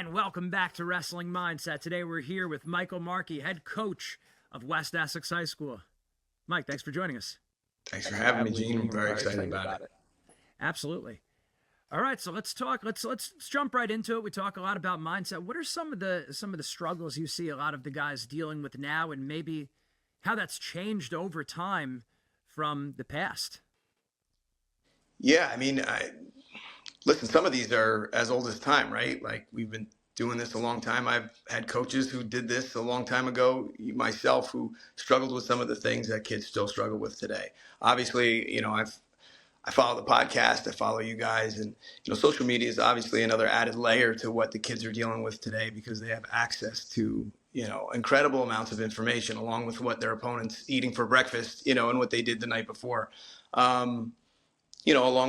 And welcome back to Wrestling Mindset. Today we're here with Michael Markey, head coach of West Essex High School. Mike, thanks for joining us. Thanks for having me, Gene. I'm very excited about it. Absolutely. All right, so let's talk. Let's jump right into it. We talk a lot about mindset. What are some of the struggles you see a lot of the guys dealing with now, and maybe how that's changed over time from the past? Yeah, I mean, listen, some of these are as old as time, right? Like, we've been doing this a long time. I've had coaches who did this a long time ago, myself, who struggled with some of the things that kids still struggle with today. Obviously, I follow the podcast, I follow you guys, and social media is obviously another added layer to what the kids are dealing with today, because they have access to incredible amounts of information, along with what their opponents eating for breakfast, and what they did the night before. Along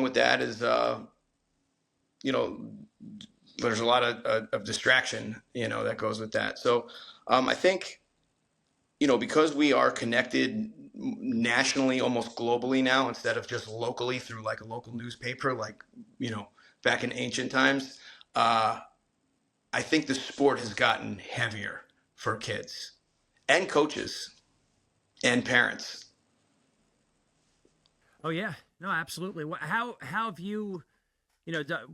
with that is there's a lot of distraction that goes with that. So I think because we are connected nationally, almost globally now, instead of just locally through like a local newspaper, like back in ancient times, I think the sport has gotten heavier for kids and coaches and parents. Oh yeah, no, absolutely. How have you,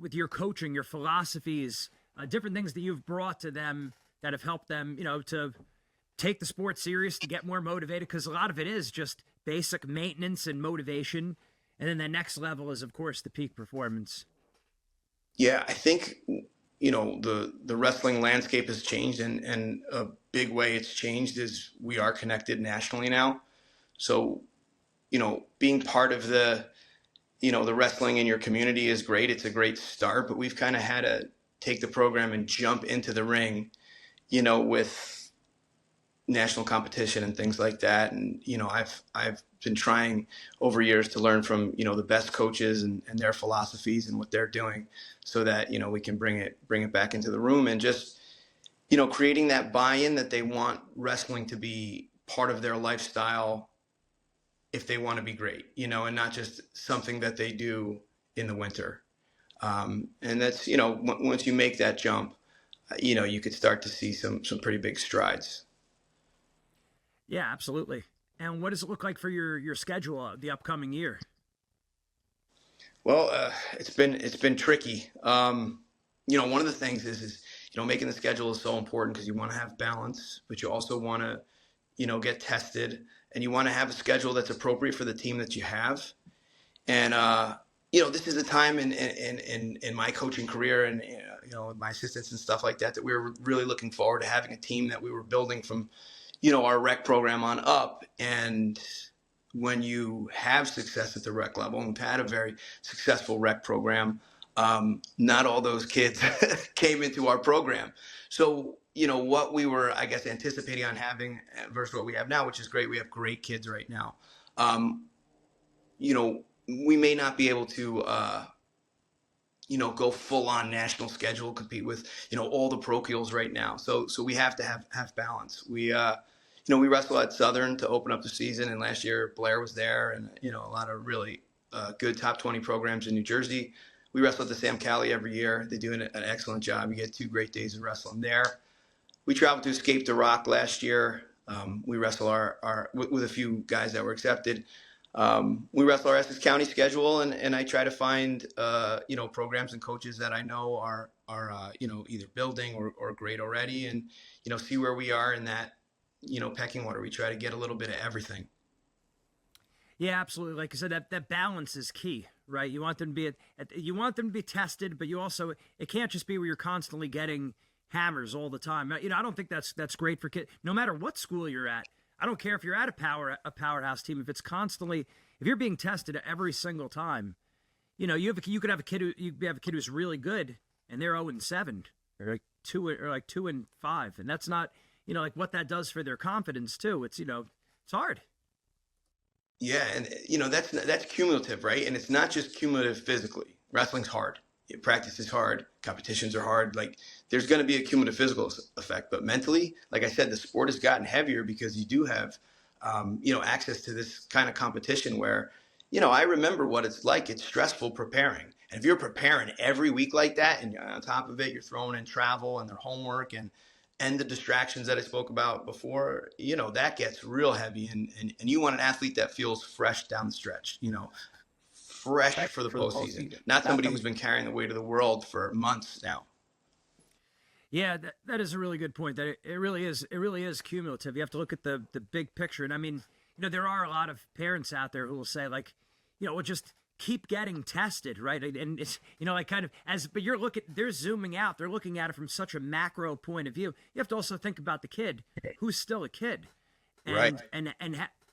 with your coaching, your philosophies, different things that you've brought to them that have helped them, to take the sport serious, to get more motivated? Because a lot of it is just basic maintenance and motivation, and then the next level is, of course, the peak performance. Yeah, I think the wrestling landscape has changed, and a big way it's changed is we are connected nationally now. So being part of the wrestling in your community is great. It's a great start, but we've kind of had to take the program and jump into the ring, with national competition and things like that. And, I've been trying over years to learn from, the best coaches and their philosophies and what they're doing, so that, we can bring it back into the room, and just, creating that buy-in that they want wrestling to be part of their lifestyle if they want to be great, and not just something that they do in the winter. And that's, once you make that jump, you could start to see some pretty big strides. Yeah, absolutely. And what does it look like for your schedule the upcoming year? Well, it's been tricky. One of the things is making the schedule is so important, because you want to have balance, but you also want to, get tested, and you want to have a schedule that's appropriate for the team that you have. And, this is a time in my coaching career, and, my assistants and stuff like that we were really looking forward to having a team that we were building from, our rec program on up. And when you have success at the rec level, and we've had a very successful rec program, not all those kids came into our program. So, what we were, I guess, anticipating on having versus what we have now, which is great. We have great kids right now. We may not be able to, go full on national schedule, compete with, all the parochials right now. So we have to have balance. We wrestle at Southern to open up the season, and last year Blair was there, and, a lot of really good top 20 programs in New Jersey. We wrestle at the Sam Cali every year. They do an excellent job. You get 2 great days of wrestling there. We traveled to Escape to Rock last year. We wrestle with a few guys that were accepted. We wrestle our Essex County schedule, and I try to find, programs and coaches that I know are either building or great already, and, see where we are in that, pecking order. We try to get a little bit of everything. Yeah, absolutely. Like you said, that balance is key, right? You want them to be tested, but it can't just be where you're constantly getting hammers all the time. I don't think that's great for kids. No matter what school you're at, I don't care if you're at a powerhouse team. If you're being tested every single time, you could have a kid who's really good, and they're 0-7, or like 2-5, and that's not, like what that does for their confidence too. It's it's hard. Yeah, and that's cumulative, right? And it's not just cumulative physically. Wrestling's hard. Practice is hard. Competitions are hard. Like, there's going to be a cumulative physical effect, but mentally, like I said, the sport has gotten heavier, because you do have, access to this kind of competition where, I remember what it's like. It's stressful preparing, And if you're preparing every week like that, and on top of it, you're throwing in travel and their homework and the distractions that I spoke about before, that gets real heavy. And you want an athlete that feels fresh down the stretch, fresh for the postseason, not somebody who's been carrying the weight of the world for months now. Yeah, that is a really good point. That it really is. It really is cumulative. You have to look at the big picture. And I mean, there are a lot of parents out there who will say like, well, just keep getting tested, right? And it's like kind of but they're zooming out. They're looking at it from such a macro point of view. You have to also think about the kid who's still a kid, and right? And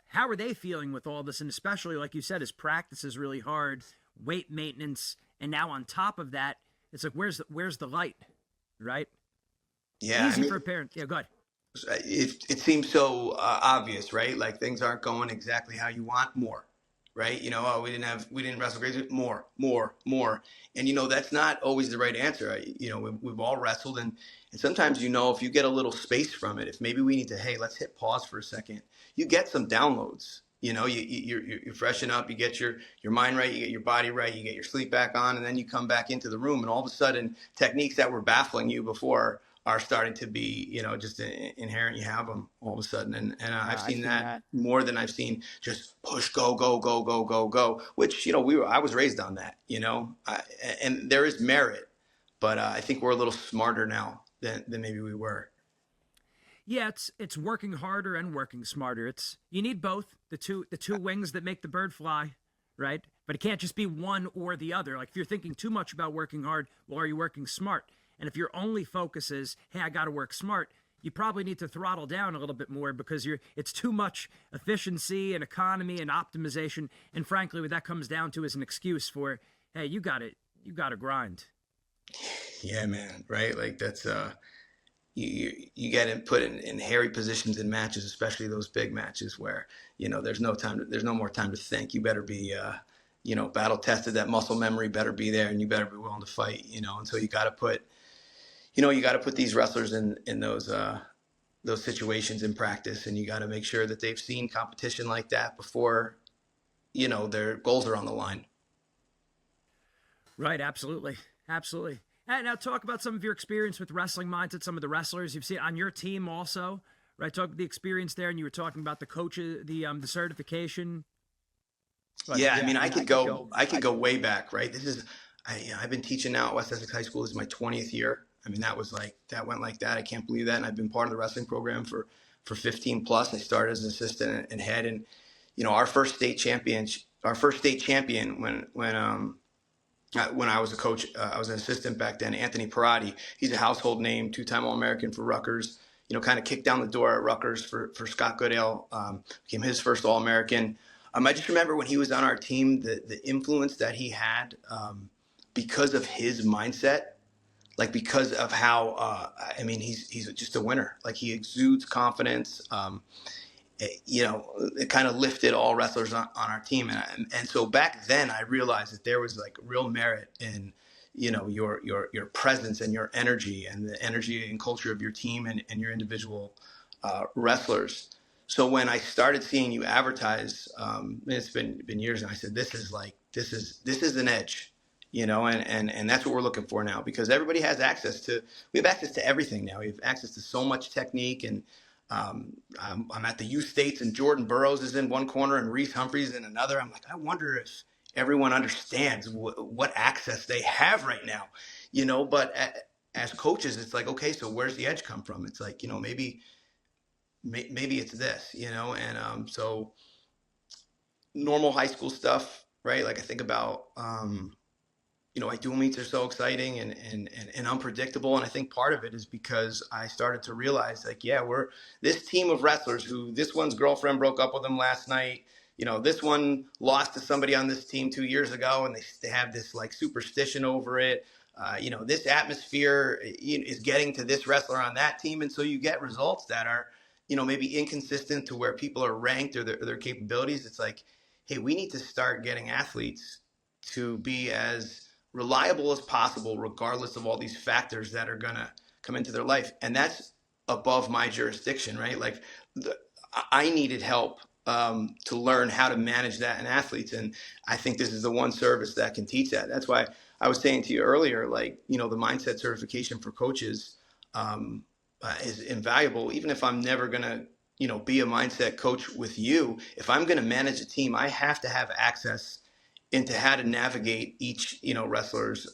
how are they feeling with all this? And especially like you said, his practice is really hard, weight maintenance, and now on top of that, it's like where's the light, right? Yeah, easy for a parent. Yeah, go ahead. It seems so obvious, right? Like things aren't going exactly how you want. More, right? Oh, we didn't wrestle great. More. And that's not always the right answer. We've all wrestled, and sometimes if you get a little space from it, if maybe we need to, hey, let's hit pause for a second. You get some downloads. You freshen up, you get your mind right, you get your body right, you get your sleep back on, and then you come back into the room, and all of a sudden, techniques that were baffling you before are starting to be, just inherent. You have them all of a sudden. And I've seen that more than I've seen just push, go, go, go, go, go, go, which, I was raised on that, and there is merit, but I think we're a little smarter now than maybe we were. Yeah, it's working harder and working smarter. You need both, the two wings that make the bird fly, right? But it can't just be one or the other. Like if you're thinking too much about working hard, well, are you working smart? And if your only focus is, hey, I got to work smart, you probably need to throttle down a little bit more because it's too much efficiency and economy and optimization. And frankly, what that comes down to is an excuse for, hey, you got to grind. Yeah, man. Right. Like that's, you get put in hairy positions in matches, especially those big matches where, there's no more time to think. You better be, battle tested. That muscle memory better be there, and you better be willing to fight, and so you got to put, these wrestlers in those situations in practice, and you got to make sure that they've seen competition like that before, their goals are on the line. Right. Absolutely. And now talk about some of your experience with wrestling mindset, some of the wrestlers you've seen on your team also, right? Talk about the experience there, and you were talking about the coaches, the certification. Yeah, I mean, I could go way back, right? I've been teaching now at West Essex High School. This is my 20th year. I mean, that went like that. I can't believe that. And I've been part of the wrestling program for 15 plus. I started as an assistant and head, and our first state champion when I was a coach, I was an assistant back then, Anthony Perotti. He's a household name, 2-time All-American for Rutgers, kind of kicked down the door at Rutgers for Scott Goodale, became his first All-American. I just remember when he was on our team, the influence that he had because of his mindset, like because of how, he's just a winner. Like he exudes confidence. It kind of lifted all wrestlers on our team. And so back then I realized that there was like real merit in, your presence and your energy and the energy and culture of your team and your individual wrestlers. So when I started seeing you advertise, it's been years, and I said, this is an edge, and that's what we're looking for now, because everybody has we have access to everything now. We have access to so much technique, and I'm at the youth states, and Jordan Burroughs is in one corner and Reese Humphreys in another. I'm like, I wonder if everyone understands what access they have right now, but as coaches, it's like, okay, so where's the edge come from? It's like, maybe it's this, and so normal high school stuff, right? Like I think about, like dual meets are so exciting and unpredictable. And I think part of it is because I started to realize, like, yeah, we're this team of wrestlers who this one's girlfriend broke up with him last night. This one lost to somebody on this team 2 years ago, and they have this like superstition over it. This atmosphere is getting to this wrestler on that team. And so you get results that are, maybe inconsistent to where people are ranked or their capabilities. It's like, hey, we need to start getting athletes to be as reliable as possible, regardless of all these factors that are going to come into their life. And that's above my jurisdiction, right? Like I needed help to learn how to manage that in athletes. And I think this is the one service that can teach that. That's why I was saying to you earlier, like, the mindset certification for coaches is invaluable. Even if I'm never going to, be a mindset coach with you, if I'm going to manage a team, I have to have access into how to navigate each, wrestler's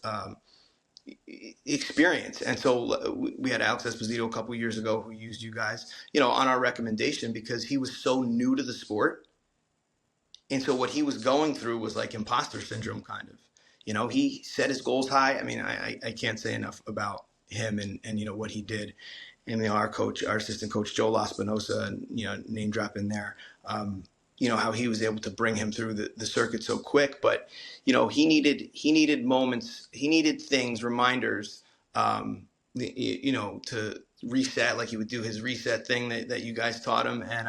experience. And so we had Alex Esposito a couple of years ago who used you guys, on our recommendation because he was so new to the sport. And so what he was going through was like imposter syndrome, kind of. He set his goals high. I mean, I can't say enough about him and what he did. And our assistant coach, Joe Laspinosa, and name drop in there. How he was able to bring him through the circuit so quick. But, he needed moments, he needed things, reminders, to reset, like he would do his reset thing that you guys taught him. And,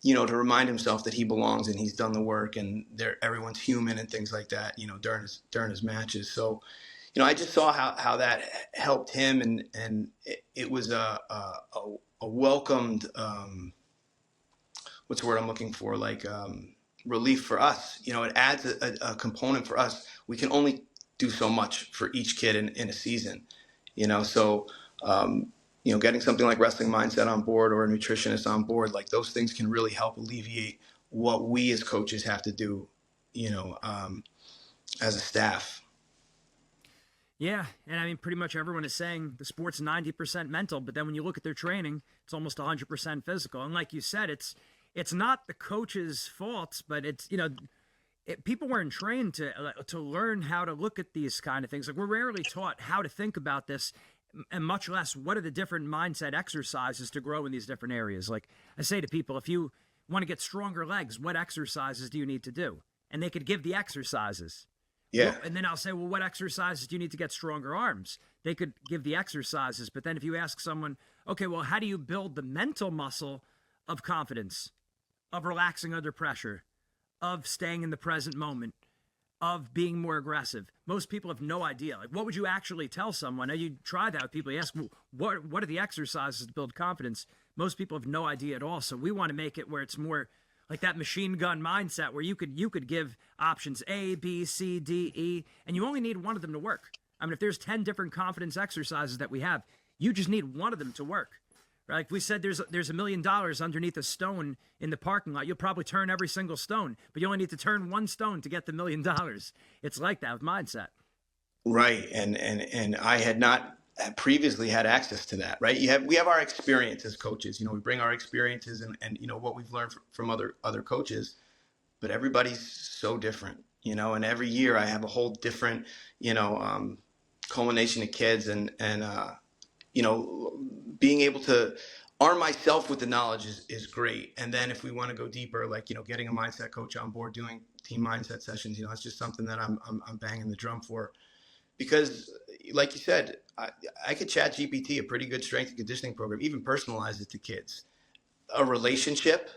to remind himself that he belongs and he's done the work and everyone's human and things like that, during his matches. So, I just saw how that helped him, and it was a welcomed, what's the word I'm looking for? Like relief for us. It adds a component for us. We can only do so much for each kid in a season. So getting something like wrestling mindset on board or a nutritionist on board, like those things can really help alleviate what we as coaches have to do, as a staff. Yeah, and I mean, pretty much everyone is saying the sport's 90% mental, but then when you look at their training, it's almost 100% physical. And like you said, it's not the coach's faults, but it's people weren't trained to learn how to look at these kind of things. Like, we're rarely taught how to think about this, and much less what are the different mindset exercises to grow in these different areas. Like I say to people, if you want to get stronger legs, what exercises do you need to do? And they could give the exercises. Yeah. Well, and then I'll say, well, what exercises do you need to get stronger arms? They could give the exercises. But then if you ask someone, okay, well, how do you build the mental muscle of confidence, of relaxing under pressure, of staying in the present moment, of being more aggressive? Most people have no idea. Like, what would you actually tell someone? Now, you try that with people. You ask, well, what are the exercises to build confidence? Most people have no idea at all. So we want to make it where it's more like that machine gun mindset where you could give options A, B, C, D, E, and you only need one of them to work. I mean, if there's 10 different confidence exercises that we have, you just need one of them to work. Right? Like we said, there's $1 million underneath a stone in the parking lot. You'll probably turn every single stone, but you only need to turn one stone to get the $1 million. It's like that with mindset. Right. And I had not previously had access to that, right? We have our experience as coaches, we bring our experiences and what we've learned from other coaches, but everybody's so different, and every year I have a whole different, culmination of kids and being able to arm myself with the knowledge is great. And then if we want to go deeper, like, getting a mindset coach on board, doing team mindset sessions, it's just something that I'm banging the drum for. Because, like you said, I could chat GPT a pretty good strength and conditioning program, even personalize it to kids. A relationship,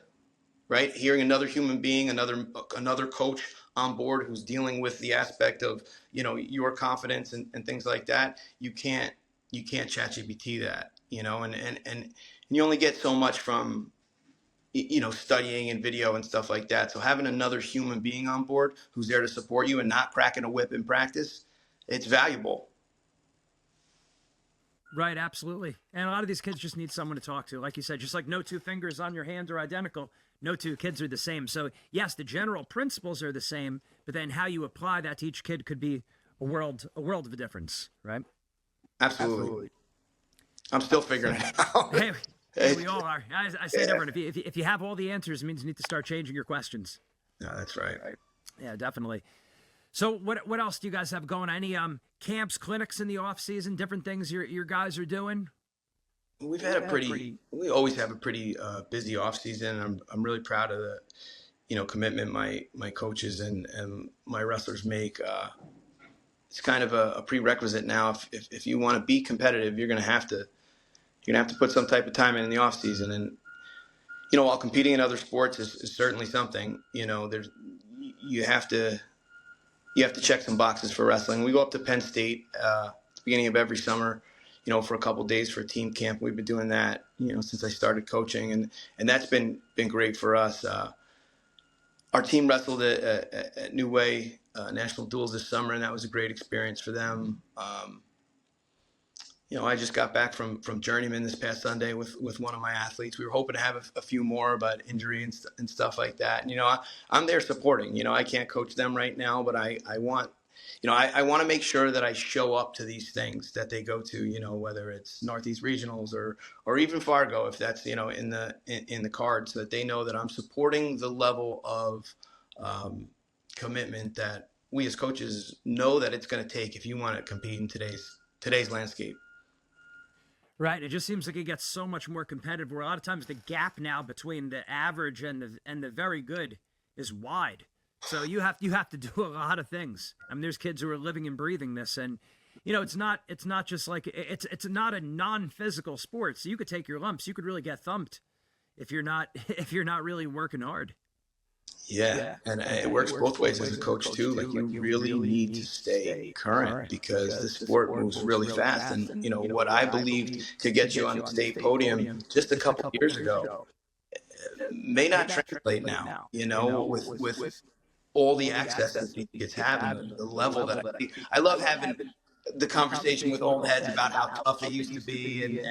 right? Hearing another human being, another coach on board who's dealing with the aspect of, your confidence and things like that. You can't chat GPT that, and you only get so much from, studying and video and stuff like that. So having another human being on board who's there to support you and not cracking a whip in practice, it's valuable. Right, absolutely. And a lot of these kids just need someone to talk to. Like you said, just like no two fingers on your hand are identical, no two kids are the same. So yes, the general principles are the same, but then how you apply that to each kid could be a world of a difference, right? Absolutely. I'm still figuring it out. Hey, we all are. I say to everyone, if you have all the answers, it means you need to start changing your questions. No, that's right. Yeah, definitely. So what else do you guys have going? Any camps, clinics in the off season, different things your guys are doing? We always have a pretty busy off season. I'm really proud of the commitment my coaches and my wrestlers make. It's kind of a prerequisite now. If you want to be competitive, you're gonna have to put some type of time in the off season. And while competing in other sports is certainly something, you have to check some boxes for wrestling. We go up to Penn State at the beginning of every summer, for a couple of days for a team camp. We've been doing that, since I started coaching, and that's been great for us. Our team wrestled at New Way National Duels this summer, and that was a great experience for them. I just got back from Journeyman this past Sunday with one of my athletes. We were hoping to have a few more, but injury and stuff like that. And, I'm there supporting. I can't coach them right now, but I want, I want to make sure that I show up to these things that they go to, whether it's Northeast Regionals or even Fargo, if that's, in the cards, so that they know that I'm supporting the level of commitment that we as coaches know that it's going to take if you want to compete in today's landscape. Right. It just seems like it gets so much more competitive, where a lot of times the gap now between the average and the very good is wide. So you have to do a lot of things. I mean, there's kids who are living and breathing this, and it's not just like it's not a non-physical sport. So you could take your lumps. You could really get thumped if you're not really working hard. Yeah. And it works both ways as a coach too. Like, you really need to stay current, because the sport moves really fast. And, what I believed could get you on the state podium just a couple of years ago may not translate now, with all the access that these kids have and the level that I love having the conversation with old heads about how tough it used to be. And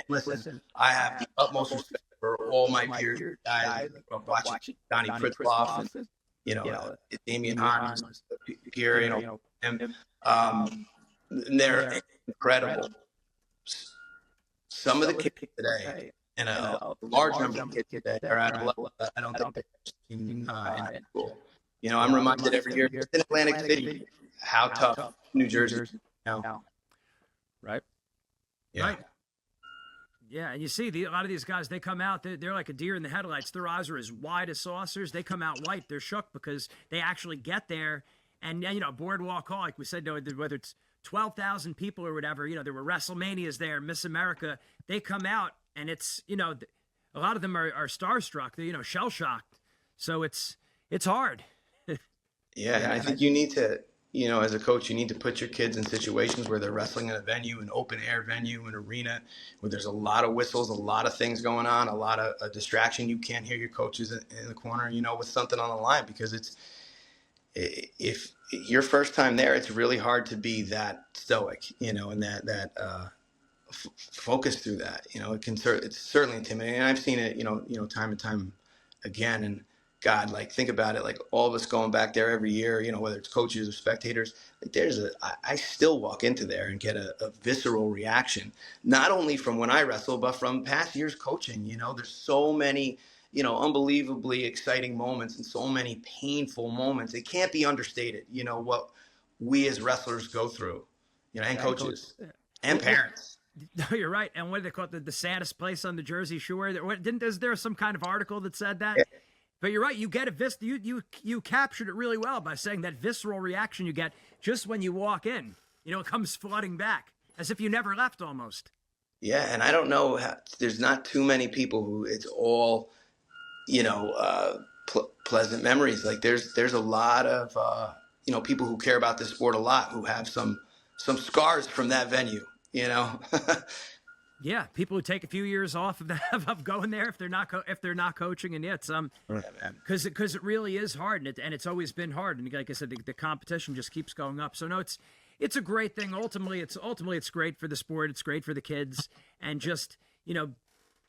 listen, I have the utmost respect for all my peers, guys, watching Donnie Pritzloff and, Damian Hahn, Pierre, and they're incredible. Some of the kids today, and a large number of kids today, are at a level that I don't think they've seen in school. I'm reminded every year in Atlantic City how tough New Jersey is now. Right. Yeah. Right. Yeah, and you see a lot of these guys, they come out, they're like a deer in the headlights. Their eyes are as wide as saucers. They come out white. They're shook because they actually get there. And, Boardwalk Hall, like we said, whether it's 12,000 people or whatever, there were WrestleManias there, Miss America. They come out, and it's, a lot of them are starstruck. They're, shell-shocked. So it's hard. Yeah, and I think you need to, as a coach, you need to put your kids in situations where they're wrestling in a venue, an open air venue, an arena, where there's a lot of whistles, a lot of things going on, a lot of a distraction. You can't hear your coaches in the corner, with something on the line, because if your first time there, it's really hard to be that stoic, and that focus through that. It's certainly intimidating, and I've seen it, time and time again. And God, like, think about it, like all of us going back there every year, whether it's coaches or spectators, like I still walk into there and get a visceral reaction, not only from when I wrestle, but from past years coaching. There's so many, unbelievably exciting moments and so many painful moments. It can't be understated, what we as wrestlers go through, and coaches and parents. No, you're right. And what do they call it? The saddest place on the Jersey Shore? Is there some kind of article that said that? Yeah. But you're right. You get you captured it really well by saying that visceral reaction you get just when you walk in. It comes flooding back as if you never left almost. Yeah, and I don't know. There's not too many people who it's all, pleasant memories. Like there's a lot of people who care about this sport a lot who have some scars from that venue. Yeah, people who take a few years off of going there if they're not coaching, and it's because it really is hard, and it's always been hard, and like I said, the competition just keeps going up. So no, it's a great thing. Ultimately, it's great for the sport. It's great for the kids, and just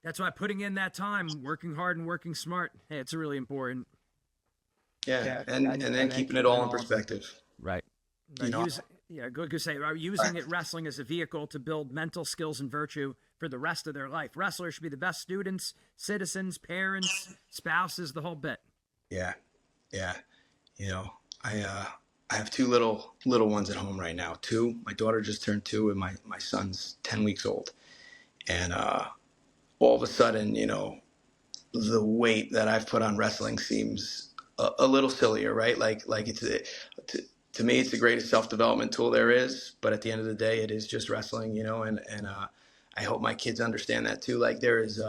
that's why putting in that time, working hard and working smart, hey, it's really important. Yeah, and then keeping it all in perspective. Right. Good say. Using wrestling as a vehicle to build mental skills and virtue for the rest of their life. Wrestlers should be the best students, citizens, parents, spouses, the whole bit. Yeah. I have two little ones at home right now. Two. My daughter just turned 2, and my son's 10 weeks old. And all of a sudden, the weight that I've put on wrestling seems a little sillier, right? Like it's to me, it's the greatest self-development tool there is. But at the end of the day, it is just wrestling, and I hope my kids understand that too. Like there is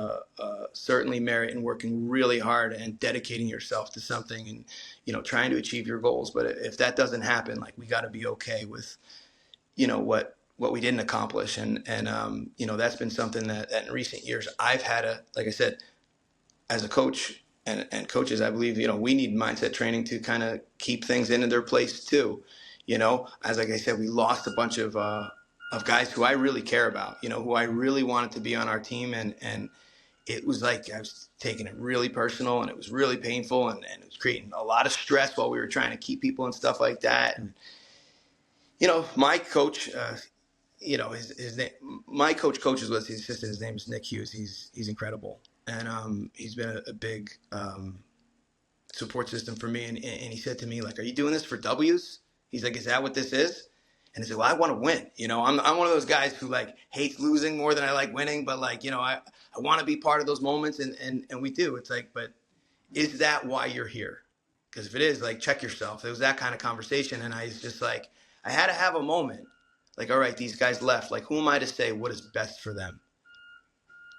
certainly merit in working really hard and dedicating yourself to something and, trying to achieve your goals. But if that doesn't happen, like we got to be okay with, what we didn't accomplish. And you know, that's been something that in recent years I've had like I said, as a coach and coaches, I believe, you know, we need mindset training to kind of keep things into their place too. You know, as like I said, we lost a bunch of guys who I really care about, you know, who I really wanted to be on our team. And it was like I was taking it really personal, and it was really painful, and it was creating a lot of stress while we were trying to keep people and stuff like that. And, you know, my coach, you know, his name, my coaches with his assistant. His name is Nick Hughes. He's incredible. And he's been a big support system for me. And he said to me, like, are you doing this for W's? He's like, is that what this is? And I said, well, I want to win. You know, I'm one of those guys who like hates losing more than I like winning. But like, you know, I want to be part of those moments. And we do. It's like, but is that why you're here? Because if it is, like, check yourself. It was that kind of conversation. And I was just like, I had to have a moment. Like, all right, these guys left. Like, who am I to say what is best for them?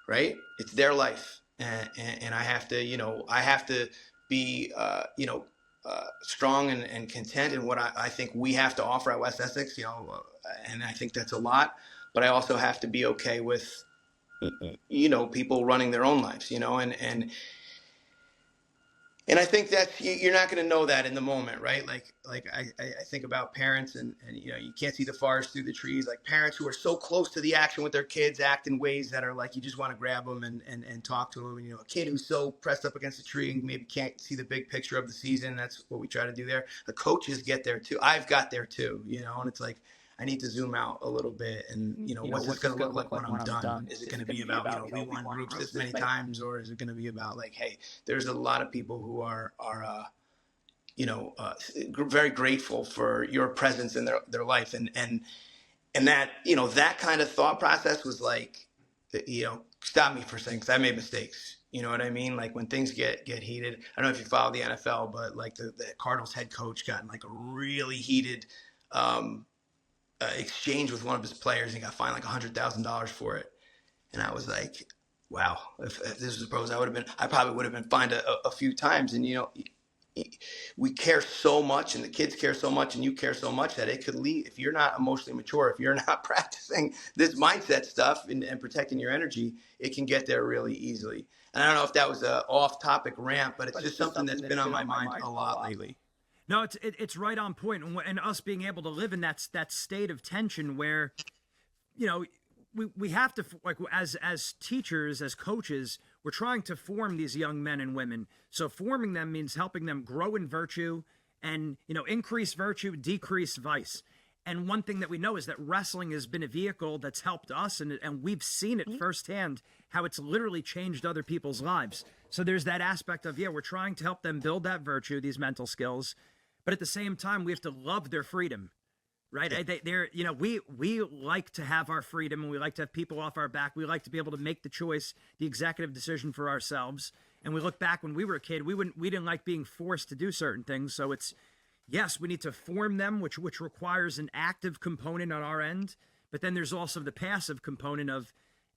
Right? It's their life. And I have to, you know, I have to be, you know, strong and content in what I think we have to offer at West Essex, you know, and I think that's a lot. But I also have to be okay with, you know, people running their own lives, you know, and I think that you're not going to know that in the moment, right? Like I think about parents and, you know, you can't see the forest through the trees. Like parents who are so close to the action with their kids act in ways that are like, you just want to grab them and talk to them. And, you know, a kid who's so pressed up against a tree and maybe can't see the big picture of the season. That's what we try to do there. The coaches get there too. I've got there too, you know, and it's like, I need to zoom out a little bit and, you know, what's this going to look like when I'm done? Is it going to be about, you know, we won groups this many times, or is it going to be about like, hey, there's a lot of people who are you know, very grateful for your presence in their life. And that, you know, that kind of thought process was like, you know, stop me for a second, because I made mistakes. You know what I mean? Like when things get heated, I don't know if you follow the NFL, but like the Cardinals head coach got in like a really heated, exchange with one of his players, and he got fined like $100,000 for it. And I was like, wow, if this was the pros, I probably would have been fined a few times. And, you know, we care so much, and the kids care so much, and you care so much that it could lead, if you're not emotionally mature, if you're not practicing this mindset stuff and protecting your energy, it can get there really easily. And I don't know if that was a off topic rant, but it's just something that's been on my mind a lot lately. No, it's right on point, and us being able to live in that state of tension where, you know, we have to, like, as teachers, as coaches, we're trying to form these young men and women. So forming them means helping them grow in virtue and, you know, increase virtue, decrease vice. And one thing that we know is that wrestling has been a vehicle that's helped us, and we've seen it firsthand, how it's literally changed other people's lives. So there's that aspect of, yeah, we're trying to help them build that virtue, these mental skills, but at the same time, we have to love their freedom, right? Yeah. They're, you know, we like to have our freedom, and we like to have people off our back. We like to be able to make the choice, the executive decision for ourselves. And we look back when we were a kid, we didn't like being forced to do certain things. So it's, yes, we need to form them, which requires an active component on our end. But then there's also the passive component of,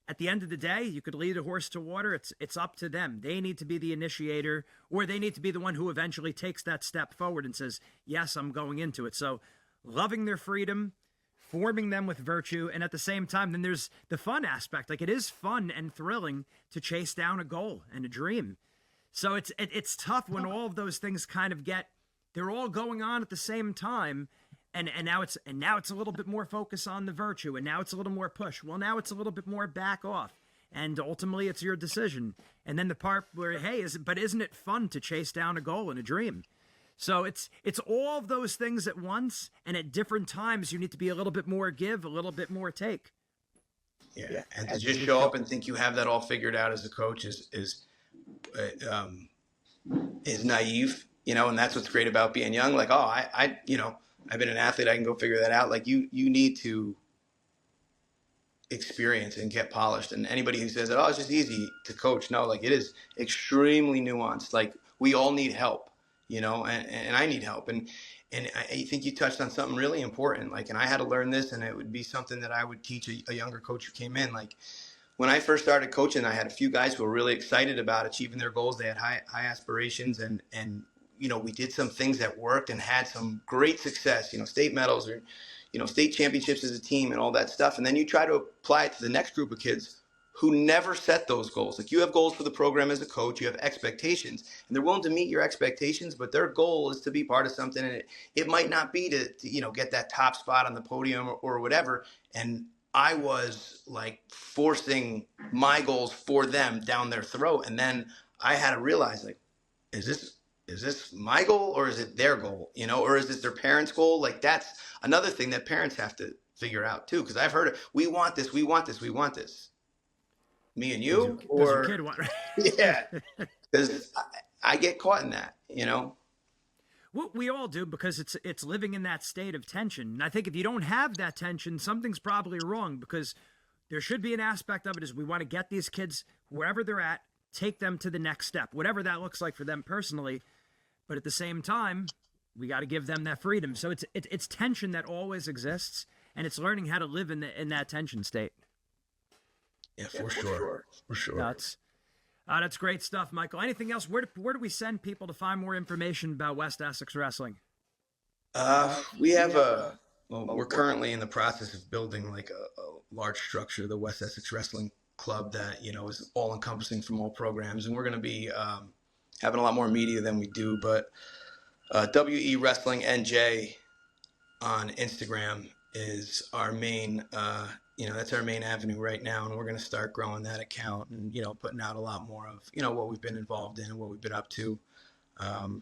at the end of the day, you could lead a horse to water. It's up to them. They need to be the initiator, or they need to be the one who eventually takes that step forward and says, yes, I'm going into it. So loving their freedom, forming them with virtue, and at the same time, then there's the fun aspect. Like, it is fun and thrilling to chase down a goal and a dream. So it's tough when all of those things kind of they're all going on at the same time. And now it's a little bit more focus on the virtue, and now it's a little more push. Well, now it's a little bit more back off, and ultimately it's your decision. And then the part where, hey, isn't it fun to chase down a goal and a dream? So it's all of those things at once, and at different times you need to be a little bit more give, a little bit more take. Yeah, and to just show up and think you have that all figured out as a coach is naive, you know. And that's what's great about being young. Like, oh, I you know, I've been an athlete, I can go figure that out. Like, you need to experience and get polished. And anybody who says that, oh, it's just easy to coach, no, like, it is extremely nuanced. Like, we all need help, you know, and I need help. And I think you touched on something really important. Like, and I had to learn this, and it would be something that I would teach a younger coach who came in. Like, when I first started coaching, I had a few guys who were really excited about achieving their goals. They had high aspirations, and you know, we did some things that worked and had some great success, you know, state medals or, state championships as a team and all that stuff. And then you try to apply it to the next group of kids who never set those goals. Like, you have goals for the program as a coach, you have expectations, and they're willing to meet your expectations, but their goal is to be part of something. And it might not be to get that top spot on the podium or whatever. And I was like forcing my goals for them down their throat. And then I had to realize, like, is this my goal or is it their goal? Or is this their parents' goal? Like, that's another thing that parents have to figure out too. Cause I've heard it. We want this. We want this. We want this. Me and you, Does or your kid want, right? yeah, because I get caught in that, Well, we all do, because it's living in that state of tension. And I think if you don't have that tension, something's probably wrong, because there should be an aspect of it is we want to get these kids wherever they're at, take them to the next step, whatever that looks like for them personally. But at the same time, we got to give them that freedom. So it's tension that always exists, and it's learning how to live in that tension state. Yeah, for sure. That's great stuff, Michael. Anything else? Where do we send people to find more information about West Essex Wrestling? We have we're currently in the process of building like a large structure, the West Essex Wrestling Club, that is all encompassing from all programs, and we're going to be having a lot more media than we do. But WE Wrestling NJ on Instagram is our main that's our main avenue right now, and we're going to start growing that account and putting out a lot more of what we've been involved in and what we've been up to, and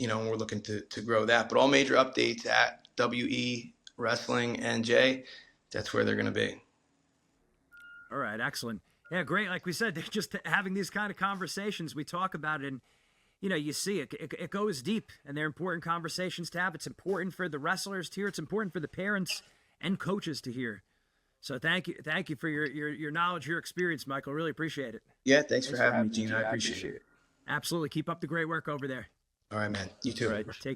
we're looking to grow that. But all major updates at WE Wrestling NJ, that's where they're going to be. All right, excellent. Yeah, great. Like we said, just having these kind of conversations, we talk about it, and you see it goes deep, and they're important conversations to have. It's important for the wrestlers to hear. It's important for the parents and coaches to hear. So thank you for your knowledge, your experience, Michael. Really appreciate it. Yeah, thanks for having me, Gene. I appreciate it. Absolutely. Keep up the great work over there. All right, man. You too. All right, take